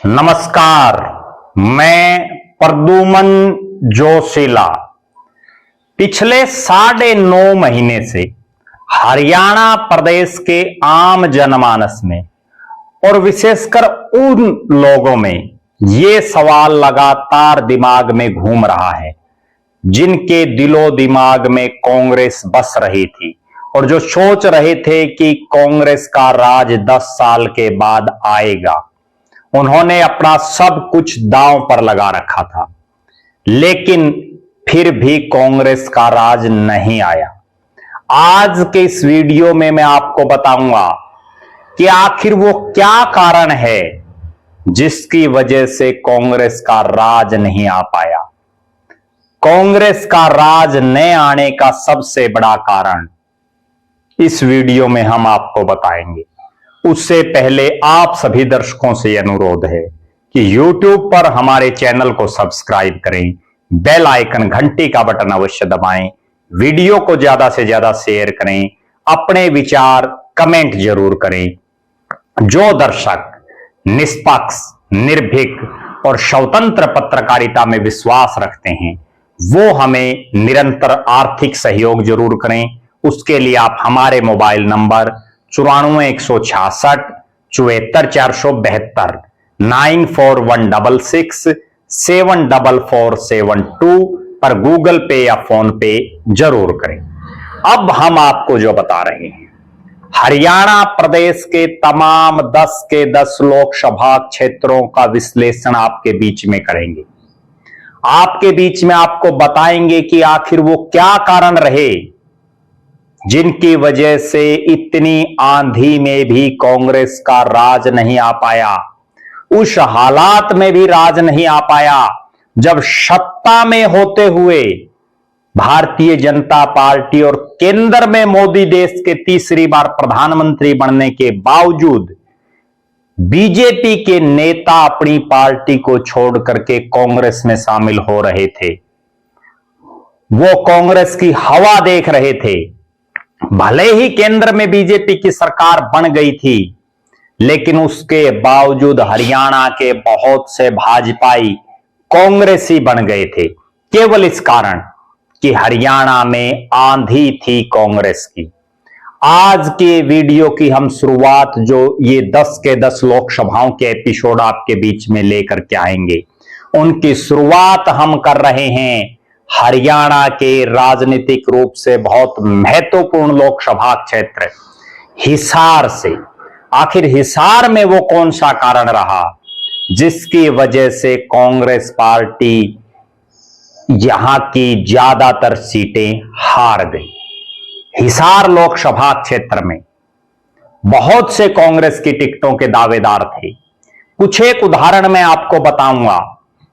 नमस्कार, मैं प्रद्युमन जोशीला। पिछले 9.5 महीने से हरियाणा प्रदेश के आम जनमानस में और विशेषकर उन लोगों में ये सवाल लगातार दिमाग में घूम रहा है जिनके दिलो दिमाग में कांग्रेस बस रही थी और जो सोच रहे थे कि कांग्रेस का राज 10 साल के बाद आएगा। उन्होंने अपना सब कुछ दांव पर लगा रखा था, लेकिन फिर भी कांग्रेस का राज नहीं आया। आज के इस वीडियो में मैं आपको बताऊंगा कि आखिर वो क्या कारण है जिसकी वजह से कांग्रेस का राज नहीं आ पाया। कांग्रेस का राज न आने का सबसे बड़ा कारण इस वीडियो में हम आपको बताएंगे। उससे पहले आप सभी दर्शकों से अनुरोध है कि YouTube पर हमारे चैनल को सब्सक्राइब करें, बेल आइकन घंटी का बटन अवश्य दबाएं, वीडियो को ज्यादा से ज्यादा शेयर करें, अपने विचार कमेंट जरूर करें। जो दर्शक निष्पक्ष, निर्भीक और स्वतंत्र पत्रकारिता में विश्वास रखते हैं वो हमें निरंतर आर्थिक सहयोग जरूर करें। उसके लिए आप हमारे मोबाइल नंबर 94 166 74 472 94 166 74472 पर गूगल पे या फोन पे जरूर करें। अब हम आपको जो बता रहे हैं, हरियाणा प्रदेश के तमाम 10 के 10 लोकसभा क्षेत्रों का विश्लेषण आपके बीच में करेंगे। आपके बीच में आपको बताएंगे कि आखिर वो क्या कारण रहे जिनकी वजह से इतनी आंधी में भी कांग्रेस का राज नहीं आ पाया, उस हालात में भी राज नहीं आ पाया जब सत्ता में होते हुए भारतीय जनता पार्टी और केंद्र में मोदी देश के तीसरी बार प्रधानमंत्री बनने के बावजूद बीजेपी के नेता अपनी पार्टी को छोड़ करके कांग्रेस में शामिल हो रहे थे। वो कांग्रेस की हवा देख रहे थे। भले ही केंद्र में बीजेपी की सरकार बन गई थी, लेकिन उसके बावजूद हरियाणा के बहुत से भाजपाई कांग्रेसी बन गए थे, केवल इस कारण कि हरियाणा में आंधी थी कांग्रेस की। आज के वीडियो की हम शुरुआत जो ये 10 के 10 लोकसभाओं के एपिसोड आपके बीच में लेकर के आएंगे, उनकी शुरुआत हम कर रहे हैं हरियाणा के राजनीतिक रूप से बहुत महत्वपूर्ण लोकसभा क्षेत्र हिसार से। आखिर हिसार में वो कौन सा कारण रहा जिसकी वजह से कांग्रेस पार्टी यहां की ज्यादातर सीटें हार गई। हिसार लोकसभा क्षेत्र में बहुत से कांग्रेस की टिकटों के दावेदार थे। कुछ एक उदाहरण मैं आपको बताऊंगा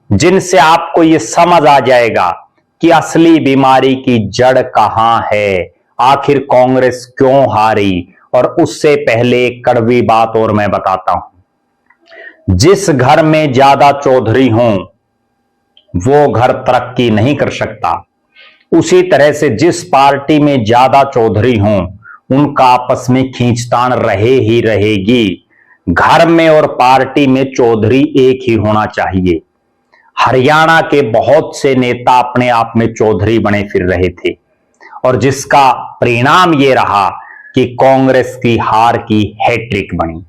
जिनसे आपको यह समझ आ जाएगा कि असली बीमारी की जड़ कहां है, आखिर कांग्रेस क्यों हारी। और उससे पहले एक कड़वी बात और मैं बताता हूं, जिस घर में ज्यादा चौधरी हों वो घर तरक्की नहीं कर सकता। उसी तरह से जिस पार्टी में ज्यादा चौधरी हों उनका आपस में खींचतान रहे ही रहेगी। घर में और पार्टी में चौधरी एक ही होना चाहिए। हरियाणा के बहुत से नेता अपने आप में चौधरी बने फिर रहे थे और जिसका परिणाम यह रहा कि कांग्रेस की हार की हैट्रिक बनी।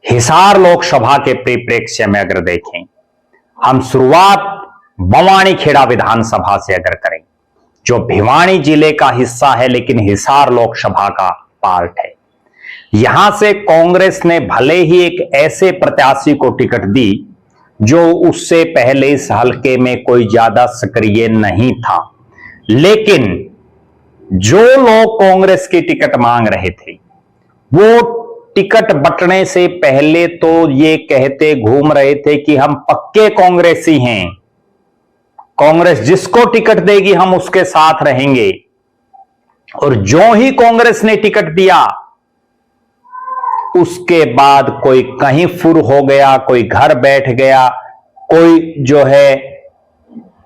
हिसार लोकसभा के परिप्रेक्ष्य में अगर देखें, हम शुरुआत बवानीखेड़ा विधानसभा से अगर करें, जो भिवानी जिले का हिस्सा है लेकिन हिसार लोकसभा का पार्ट है। यहां से कांग्रेस ने भले ही एक ऐसे प्रत्याशी को टिकट दी जो उससे पहले इस हलके में कोई ज्यादा सक्रिय नहीं था, लेकिन जो लोग कांग्रेस की टिकट मांग रहे थे वो टिकट बंटने से पहले तो ये कहते घूम रहे थे कि हम पक्के कांग्रेसी हैं, कांग्रेस जिसको टिकट देगी हम उसके साथ रहेंगे। और जो ही कांग्रेस ने टिकट दिया उसके बाद कोई कहीं फुर हो गया, कोई घर बैठ गया, कोई जो है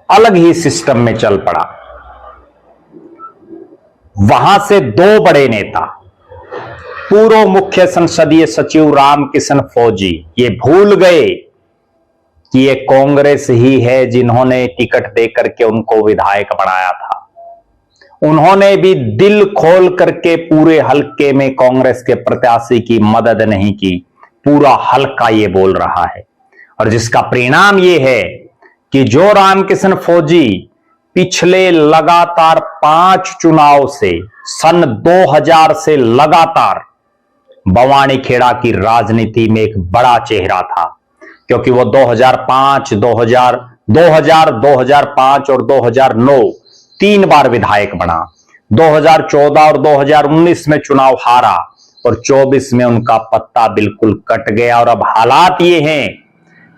अलग ही सिस्टम में चल पड़ा। वहां से 2 बड़े नेता, पूर्व मुख्य संसदीय सचिव रामकिशन फौजी, ये भूल गए कि ये कांग्रेस ही है जिन्होंने टिकट देकर के उनको विधायक बनाया था। उन्होंने भी दिल खोल करके पूरे हलके में कांग्रेस के प्रत्याशी की मदद नहीं की। पूरा हलका ये बोल रहा है, और जिसका परिणाम ये है कि जो रामकिशन फौजी पिछले लगातार 5 चुनाव से सन 2000 से लगातार बवानीखेड़ा की राजनीति में एक बड़ा चेहरा था, क्योंकि वो 2005, 2005 और 2009 3 बार विधायक बना। 2014 और 2019 में चुनाव हारा और 24 में उनका पत्ता बिल्कुल कट गया। और अब हालात ये हैं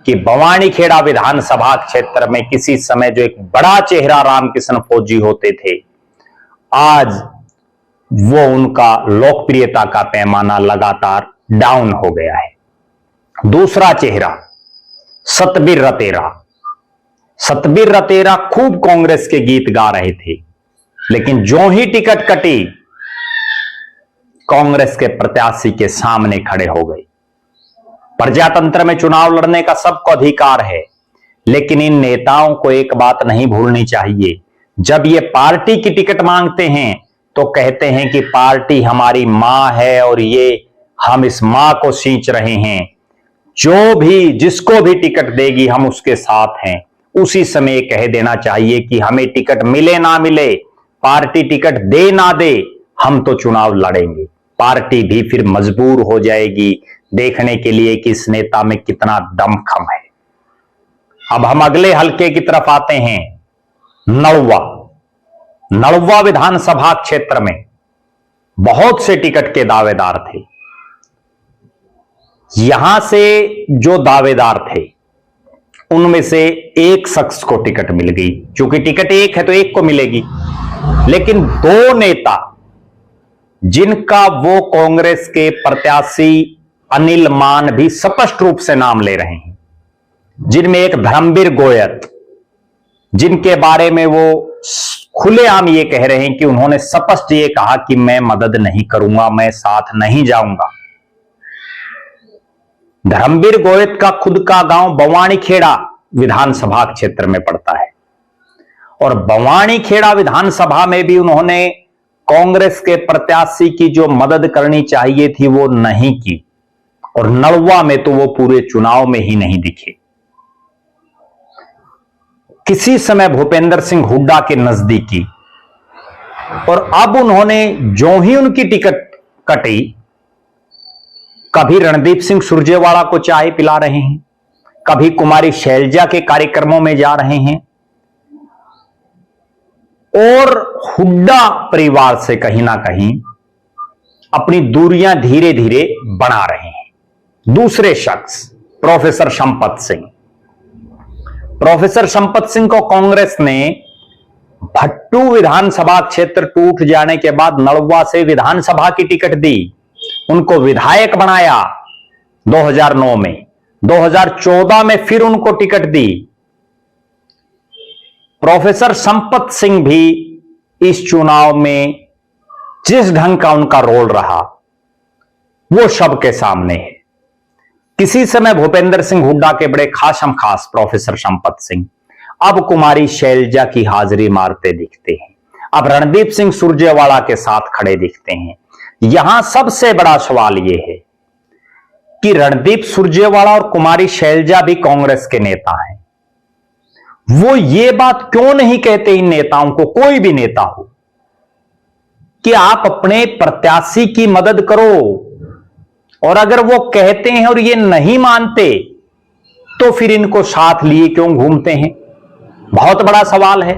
कि बवानीखेड़ा विधानसभा क्षेत्र में किसी समय जो एक बड़ा चेहरा रामकिशन फौजी होते थे, आज वो उनका लोकप्रियता का पैमाना लगातार डाउन हो गया है। दूसरा चेहरा सतबीर रतेरा। सतबीर रतेरा खूब कांग्रेस के गीत गा रहे थे, लेकिन जो ही टिकट कटी कांग्रेस के प्रत्याशी के सामने खड़े हो गए। प्रजातंत्र में चुनाव लड़ने का सबको अधिकार है, लेकिन इन नेताओं को एक बात नहीं भूलनी चाहिए, जब ये पार्टी की टिकट मांगते हैं तो कहते हैं कि पार्टी हमारी मां है और ये हम इस मां को सींच रहे हैं, जो भी जिसको भी टिकट देगी हम उसके साथ हैं। उसी समय कह देना चाहिए कि हमें टिकट मिले ना मिले, पार्टी टिकट दे ना दे, हम तो चुनाव लड़ेंगे। पार्टी भी फिर मजबूर हो जाएगी देखने के लिए कि इस नेता में कितना दमखम है। अब हम अगले हलके की तरफ आते हैं। नड़वा विधानसभा क्षेत्र में बहुत से टिकट के दावेदार थे। यहां से जो दावेदार थे उनमें से एक शख्स को टिकट मिल गई। चूंकि टिकट एक है तो एक को मिलेगी, लेकिन 2 नेता जिनका वो कांग्रेस के प्रत्याशी अनिल मान भी स्पष्ट रूप से नाम ले रहे हैं, जिनमें एक धर्मवीर गोयत, जिनके बारे में वो खुलेआम ये कह रहे हैं कि उन्होंने स्पष्ट ये कहा कि मैं मदद नहीं करूंगा, मैं साथ नहीं जाऊंगा। धर्मवीर गोयत का खुद का गांव बवानीखेड़ा विधानसभा क्षेत्र में पड़ता है, और बवानीखेड़ा विधानसभा में भी उन्होंने कांग्रेस के प्रत्याशी की जो मदद करनी चाहिए थी वो नहीं की, और नड़वा में तो वो पूरे चुनाव में ही नहीं दिखे। किसी समय भूपेंद्र सिंह हुड्डा के नजदीकी, और अब उन्होंने जो ही उनकी टिकट कटी, कभी रणदीप सिंह सुरजेवाला को चाय पिला रहे हैं, कभी कुमारी शैलजा के कार्यक्रमों में जा रहे हैं, और हुड्डा परिवार से कहीं ना कहीं अपनी दूरियां धीरे धीरे बना रहे हैं। दूसरे शख्स प्रोफेसर संपत सिंह। प्रोफेसर संपत सिंह को कांग्रेस ने भट्टू विधानसभा क्षेत्र टूट जाने के बाद नड़वा से विधानसभा की टिकट दी, उनको विधायक बनाया 2009 में। 2014 में फिर उनको टिकट दी। प्रोफेसर संपत सिंह भी इस चुनाव में जिस ढंग का उनका रोल रहा वो सबके सामने है। किसी समय भूपेंद्र सिंह हुड्डा के बड़े खासम खास प्रोफेसर संपत सिंह अब कुमारी शैलजा की हाजिरी मारते दिखते हैं, अब रणदीप सिंह सुरजेवाला के साथ खड़े दिखते हैं। यहां सबसे बड़ा सवाल यह है कि रणदीप सुरजेवाला और कुमारी शैलजा भी कांग्रेस के नेता हैं। वो ये बात क्यों नहीं कहते इन नेताओं को, कोई भी नेता हो, कि आप अपने प्रत्याशी की मदद करो, और अगर वो कहते हैं और ये नहीं मानते तो फिर इनको साथ लिए क्यों घूमते हैं? बहुत बड़ा सवाल है।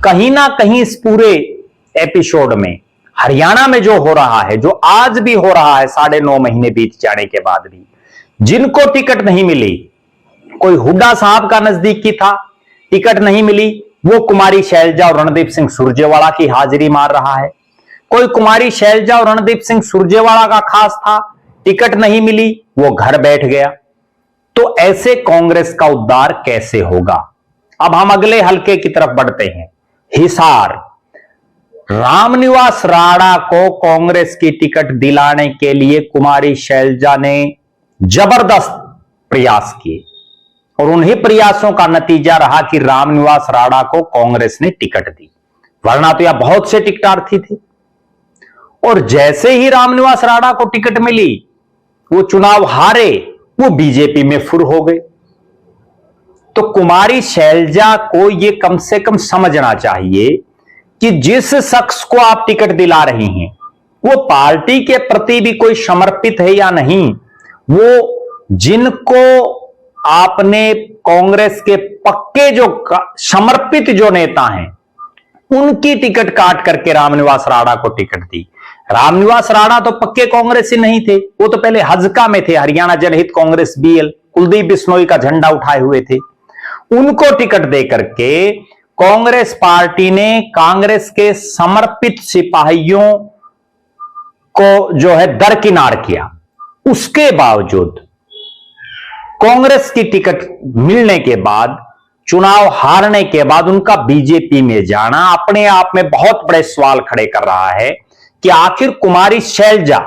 कहीं ना कहीं इस पूरे एपिसोड में हरियाणा में जो हो रहा है, जो आज भी हो रहा है 9.5 महीने बीत जाने के बाद भी, जिनको टिकट नहीं मिली, कोई हुड्डा साहब का नजदीकी था, टिकट नहीं मिली, वो कुमारी शैलजा और रणदीप सिंह सुरजेवाला की हाजिरी मार रहा है। कोई कुमारी शैलजा और रणदीप सिंह सुरजेवाला का खास था, टिकट नहीं मिली, वो घर बैठ गया। तो ऐसे कांग्रेस का उद्धार कैसे होगा? अब हम अगले हलके की तरफ बढ़ते हैं। हिसार। रामनिवास राणा को कांग्रेस की टिकट दिलाने के लिए कुमारी शैलजा ने जबरदस्त प्रयास किए, और उन्हीं प्रयासों का नतीजा रहा कि रामनिवास राणा को कांग्रेस ने टिकट दी, वरना तो यहां बहुत से टिकटार्थी थे। और जैसे ही रामनिवास राणा को टिकट मिली, वो चुनाव हारे, वो बीजेपी में फुर हो गए। तो कुमारी शैलजा को यह कम से कम समझना चाहिए कि जिस शख्स को आप टिकट दिला रही हैं वो पार्टी के प्रति भी कोई समर्पित है या नहीं। वो जिनको आपने कांग्रेस के पक्के जो समर्पित जो नेता हैं उनकी टिकट काट करके रामनिवास राणा को टिकट दी। रामनिवास राणा तो पक्के कांग्रेसी नहीं थे, वो तो पहले हजका में थे, हरियाणा जनहित कांग्रेस बीएल, कुलदीप बिश्नोई का झंडा उठाए हुए थे। उनको टिकट देकर के कांग्रेस पार्टी ने कांग्रेस के समर्पित सिपाहियों को जो है दरकिनार किया। उसके बावजूद कांग्रेस की टिकट मिलने के बाद, चुनाव हारने के बाद उनका बीजेपी में जाना अपने आप में बहुत बड़े सवाल खड़े कर रहा है कि आखिर कुमारी शैलजा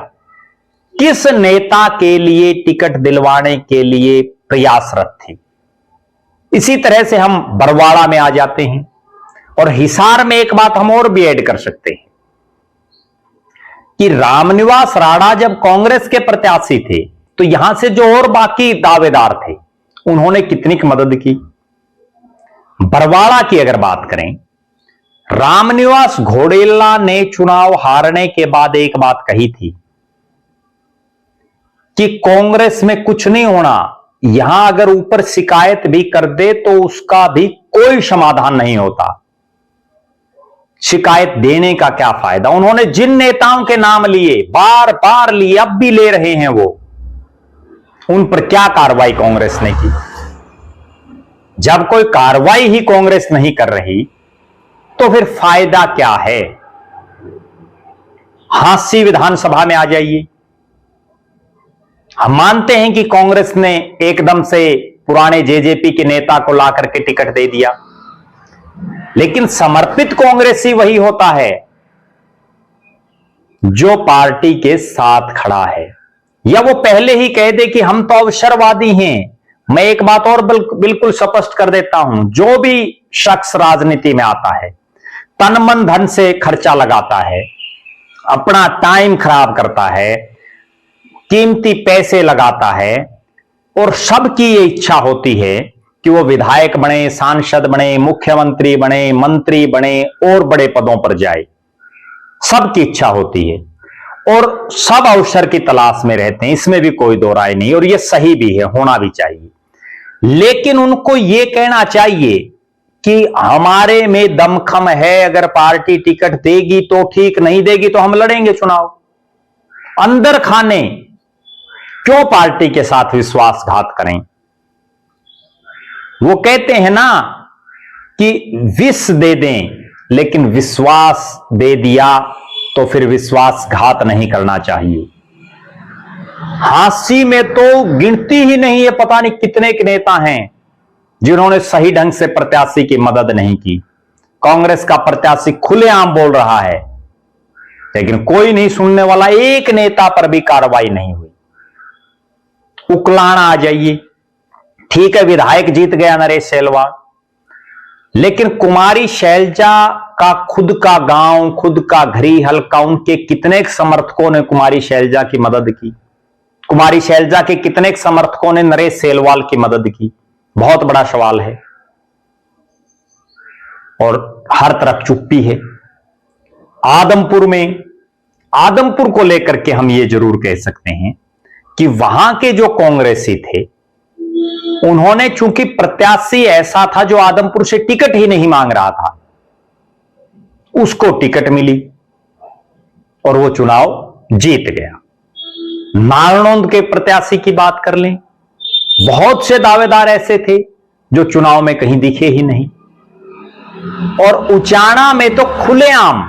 किस नेता के लिए टिकट दिलवाने के लिए प्रयासरत थी। इसी तरह से हम बरवाड़ा में आ जाते हैं और हिसार में एक बात हम और भी ऐड कर सकते हैं कि रामनिवास राणा जब कांग्रेस के प्रत्याशी थे तो यहां से जो और बाकी दावेदार थे उन्होंने कितनी मदद की। बरवाड़ा की अगर बात करें, रामनिवास घोडेला ने चुनाव हारने के बाद एक बात कही थी कि कांग्रेस में कुछ नहीं होना, यहां अगर ऊपर शिकायत भी कर दे तो उसका भी कोई समाधान नहीं होता, शिकायत देने का क्या फायदा। उन्होंने जिन नेताओं के नाम लिए, बार बार लिए, अब भी ले रहे हैं, वो उन पर क्या कार्रवाई कांग्रेस ने की। जब कोई कार्रवाई ही कांग्रेस नहीं कर रही तो फिर फायदा क्या है। हांसी विधानसभा में आ जाइए, हम मानते हैं कि कांग्रेस ने एकदम से पुराने जेजेपी के नेता को ला करके टिकट दे दिया, लेकिन समर्पित कांग्रेसी वही होता है जो पार्टी के साथ खड़ा है, या वो पहले ही कह दे कि हम तो अवसरवादी हैं। मैं एक बात और बिल्कुल स्पष्ट कर देता हूं, जो भी शख्स राजनीति में आता है, तन मन धन से खर्चा लगाता है, अपना टाइम खराब करता है, कीमती पैसे लगाता है, और सबकी ये इच्छा होती है कि वो विधायक बने, सांसद बने, मुख्यमंत्री बने, मंत्री बने और बड़े पदों पर जाए, सबकी इच्छा होती है और सब अवसर की तलाश में रहते हैं, इसमें भी कोई दो राय नहीं, और ये सही भी है, होना भी चाहिए। लेकिन उनको ये कहना चाहिए कि हमारे में दमखम है, अगर पार्टी टिकट देगी तो ठीक, नहीं देगी तो हम लड़ेंगे चुनाव। अंदर खाने क्यों पार्टी के साथ विश्वासघात करें। वो कहते हैं ना कि विष दे दें, लेकिन विश्वास दे दिया तो फिर विश्वासघात नहीं करना चाहिए। हांसी में तो गिनती ही नहीं है, पता नहीं कितने के नेता हैं जिन्होंने सही ढंग से प्रत्याशी की मदद नहीं की। कांग्रेस का प्रत्याशी खुलेआम बोल रहा है, लेकिन कोई नहीं सुनने वाला, एक नेता पर भी कार्रवाई नहीं हुई। उकलाना आ जाइए, ठीक है विधायक जीत गया नरेश सेलवाल, लेकिन कुमारी शैलजा का खुद का गांव, खुद का घरी हल्का, उनके कितने समर्थकों ने कुमारी शैलजा की मदद की, कुमारी शैलजा के कितने समर्थकों ने नरेश सेलवाल की मदद की, बहुत बड़ा सवाल है। और हर तरफ चुप्पी है। आदमपुर को लेकर के हम ये जरूर कह सकते हैं कि वहां के जो कांग्रेसी थे उन्होंने, चूंकि प्रत्याशी ऐसा था जो आदमपुर से टिकट ही नहीं मांग रहा था, उसको टिकट मिली और वो चुनाव जीत गया। नारनौंद के प्रत्याशी की बात कर लें, बहुत से दावेदार ऐसे थे जो चुनाव में कहीं दिखे ही नहीं। और उचाना में तो खुलेआम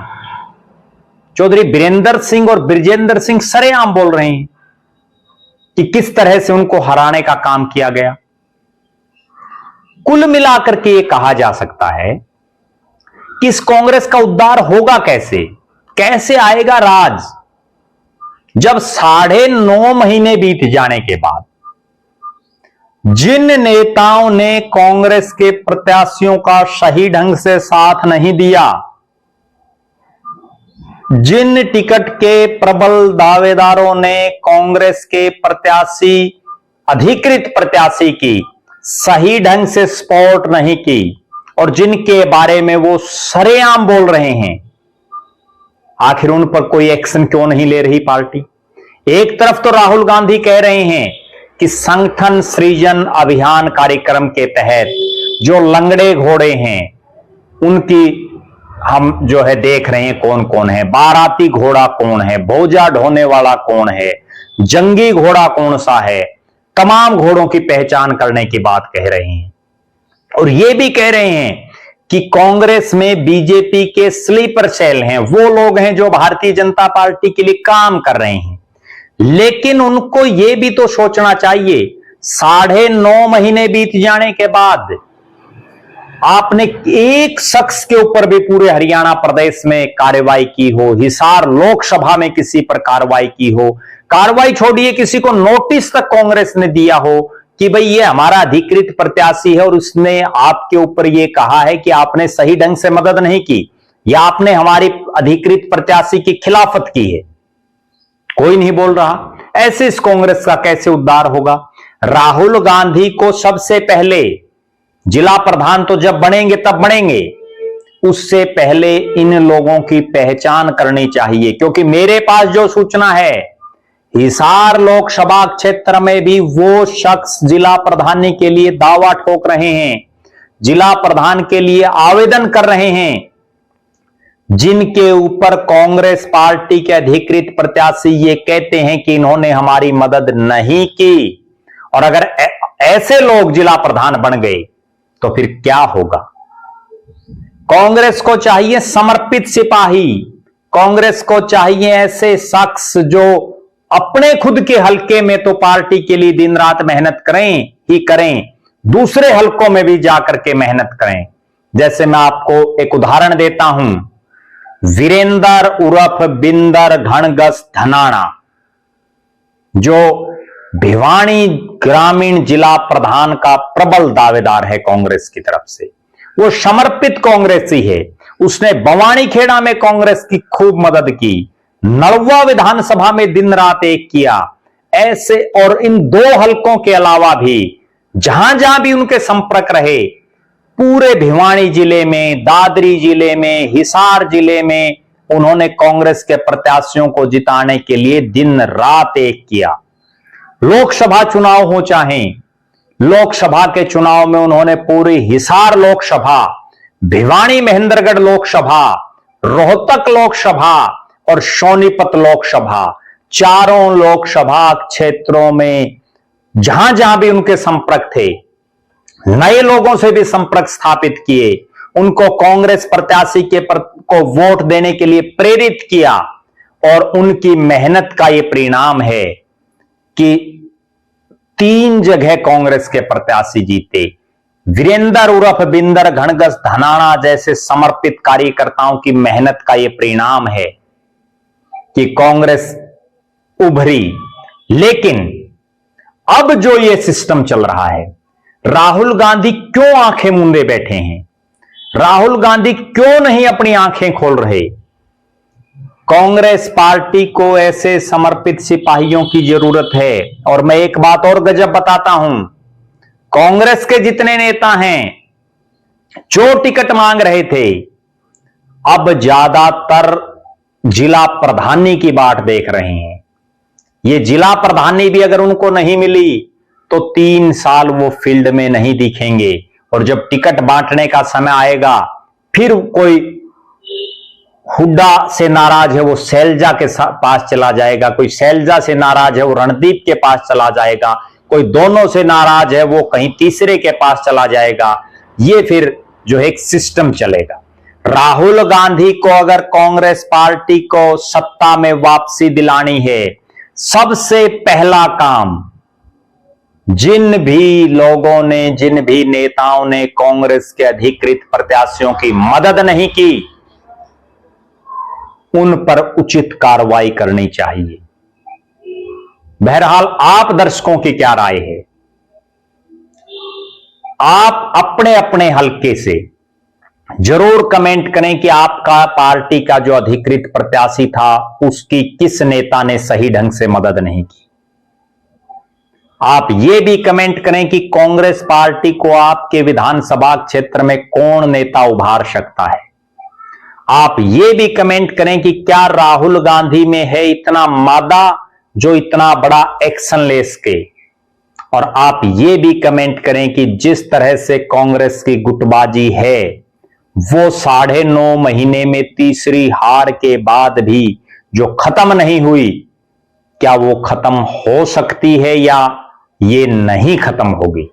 चौधरी बीरेंद्र सिंह और ब्रिजेंद्र सिंह सरेआम बोल रहे हैं कि किस तरह से उनको हराने का काम किया गया। कुल मिलाकर के यह कहा जा सकता है कि इस कांग्रेस का उद्धार होगा कैसे आएगा राज, जब 9.5 महीने बीत जाने के बाद जिन नेताओं ने कांग्रेस के प्रत्याशियों का सही ढंग से साथ नहीं दिया, जिन टिकट के प्रबल दावेदारों ने कांग्रेस के प्रत्याशी, अधिकृत प्रत्याशी की सही ढंग से सपोर्ट नहीं की और जिनके बारे में वो सरेआम बोल रहे हैं, आखिर उन पर कोई एक्शन क्यों नहीं ले रही पार्टी? एक तरफ तो राहुल गांधी कह रहे हैं कि संगठन सृजन अभियान कार्यक्रम के तहत जो लंगड़े घोड़े हैं उनकी हम जो है देख रहे हैं कौन कौन है, बाराती घोड़ा कौन है, बोझा ढोने वाला कौन है, जंगी घोड़ा कौन सा है, तमाम घोड़ों की पहचान करने की बात कह रहे हैं। और यह भी कह रहे हैं कि कांग्रेस में बीजेपी के स्लीपर सेल हैं, वो लोग हैं जो भारतीय जनता पार्टी के लिए काम कर रहे हैं। लेकिन उनको यह भी तो सोचना चाहिए, 9.5 महीने बीत जाने के बाद आपने एक शख्स के ऊपर भी पूरे हरियाणा प्रदेश में कार्रवाई की हो, हिसार लोकसभा में किसी पर कार्रवाई की हो, कार्रवाई छोड़िए किसी को नोटिस तक कांग्रेस ने दिया हो कि भाई ये हमारा अधिकृत प्रत्याशी है और उसने आपके ऊपर ये कहा है कि आपने सही ढंग से मदद नहीं की या आपने हमारी अधिकृत प्रत्याशी की खिलाफत की है, कोई नहीं बोल रहा। ऐसे इस कांग्रेस का कैसे उद्धार होगा? राहुल गांधी को सबसे पहले जिला प्रधान तो जब बनेंगे तब बनेंगे, उससे पहले इन लोगों की पहचान करनी चाहिए, क्योंकि मेरे पास जो सूचना है हिसार लोकसभा क्षेत्र में भी वो शख्स जिला प्रधानी के लिए दावा ठोक रहे हैं, जिला प्रधान के लिए आवेदन कर रहे हैं, जिनके ऊपर कांग्रेस पार्टी के अधिकृत प्रत्याशी ये कहते हैं कि इन्होंने हमारी मदद नहीं की। और अगर ऐसे लोग जिला प्रधान बन गए तो फिर क्या होगा? कांग्रेस को चाहिए समर्पित सिपाही, कांग्रेस को चाहिए ऐसे शख्स जो अपने खुद के हलके में तो पार्टी के लिए दिन रात मेहनत करें ही करें, दूसरे हलकों में भी जाकर के मेहनत करें। जैसे मैं आपको एक उदाहरण देता हूं, वीरेंद्र उर्फ बिंदर घनगस धनाना, जो भिवानी ग्रामीण जिला प्रधान का प्रबल दावेदार है कांग्रेस की तरफ से, वो समर्पित कांग्रेसी है। उसने बवानी खेड़ा में कांग्रेस की खूब मदद की, नलवा विधानसभा में दिन रात एक किया। ऐसे और इन 2 हलकों के अलावा भी जहां जहां भी उनके संपर्क रहे, पूरे भिवानी जिले में, दादरी जिले में, हिसार जिले में उन्होंने कांग्रेस के प्रत्याशियों को जिताने के लिए दिन रात एक किया। लोकसभा चुनाव हो चाहे, लोकसभा के चुनाव में उन्होंने पूरी हिसार लोकसभा, भिवानी महेंद्रगढ़ लोकसभा, रोहतक लोकसभा और सोनीपत लोकसभा, चारों लोकसभा क्षेत्रों में जहां जहां भी उनके संपर्क थे, नए लोगों से भी संपर्क स्थापित किए, उनको कांग्रेस प्रत्याशी को वोट देने के लिए प्रेरित किया। और उनकी मेहनत का यह परिणाम है कि 3 जगह कांग्रेस के प्रत्याशी जीते। वीरेंद्र उर्फ बिंदर घनगस धनाना जैसे समर्पित कार्यकर्ताओं की मेहनत का यह परिणाम है कि कांग्रेस उभरी। लेकिन अब जो यह सिस्टम चल रहा है, राहुल गांधी क्यों आंखें मूंदे बैठे हैं? राहुल गांधी क्यों नहीं अपनी आंखें खोल रहे? कांग्रेस पार्टी को ऐसे समर्पित सिपाहियों की जरूरत है। और मैं एक बात और गजब बताता हूं, कांग्रेस के जितने नेता हैं जो टिकट मांग रहे थे, अब ज्यादातर जिला प्रधानी की बाट देख रहे हैं। ये जिला प्रधानी भी अगर उनको नहीं मिली तो 3 साल वो फील्ड में नहीं दिखेंगे। और जब टिकट बांटने का समय आएगा, फिर कोई हुड्डा से नाराज है वो शैलजा के पास चला जाएगा, कोई शैलजा से नाराज है वो रणदीप के पास चला जाएगा, कोई दोनों से नाराज है वो कहीं तीसरे के पास चला जाएगा। ये फिर जो एक सिस्टम चलेगा। राहुल गांधी को अगर कांग्रेस पार्टी को सत्ता में वापसी दिलानी है, सबसे पहला काम, जिन भी लोगों ने, जिन भी नेताओं ने कांग्रेस के अधिकृत प्रत्याशियों की मदद नहीं की, उन पर उचित कार्रवाई करनी चाहिए। बहरहाल आप दर्शकों की क्या राय है? आप अपने अपने हलके से जरूर कमेंट करें कि आपका पार्टी का जो अधिकृत प्रत्याशी था उसकी किस नेता ने सही ढंग से मदद नहीं की। आप यह भी कमेंट करें कि कांग्रेस पार्टी को आपके विधानसभा क्षेत्र में कौन नेता उभार सकता है। आप ये भी कमेंट करें कि क्या राहुल गांधी में है इतना मादा जो इतना बड़ा एक्शन ले सके। और आप ये भी कमेंट करें कि जिस तरह से कांग्रेस की गुटबाजी है वो 9.5 महीने में तीसरी हार के बाद भी जो खत्म नहीं हुई, क्या वो खत्म हो सकती है या ये नहीं खत्म होगी।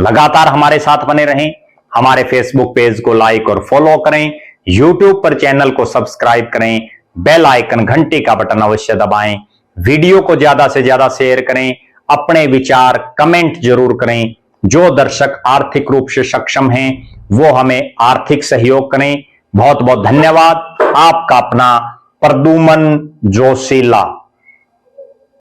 लगातार हमारे साथ बने रहें। हमारे फेसबुक पेज को लाइक और फॉलो करें, यूट्यूब पर चैनल को सब्सक्राइब करें, बेल आइकन घंटी का बटन अवश्य दबाएं, वीडियो को ज्यादा से ज्यादा शेयर करें, अपने विचार कमेंट जरूर करें। जो दर्शक आर्थिक रूप से सक्षम हैं वो हमें आर्थिक सहयोग करें। बहुत बहुत धन्यवाद। आपका अपना प्रद्युमन जोशीला।